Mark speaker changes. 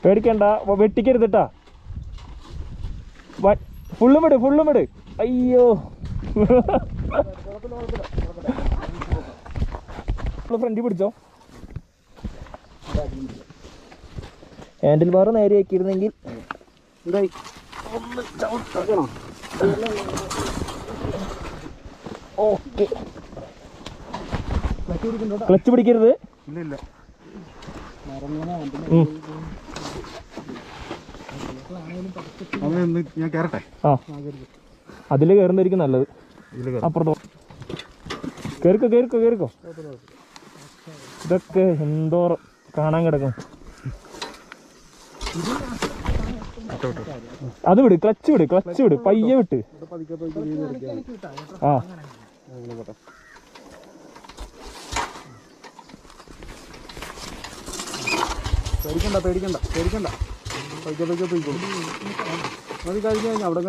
Speaker 1: പേടിക്കണ്ട, വെട്ടിക്കരുതിട്ടാ. ഫുള്ളും വിട്. അയ്യോ, ഫ്രണ്ടിൽ പിടിച്ചോ. ഹാൻഡിൽ ബാർ നേരെ ആക്കിയിരുന്നെങ്കിൽ ഓക്കെ. ക്ലച്ച് പിടിക്കരുത്. ആ, അതില് കയറുന്നതായിരിക്കും നല്ലത്. അപ്പുറത്തോ കേറിക്കോ. ഇതൊക്കെ എന്തോരം കാണാൻ കിടക്കും. അത് വിട്, ക്ലച്ച് വിട്, പയ്യെ വിട്ട്. ആ,
Speaker 2: പേടിക്കണ്ട. പൈസ പോയിക്കോളൂ. അത് കഴിഞ്ഞ് കഴിഞ്ഞാൽ അവിടെ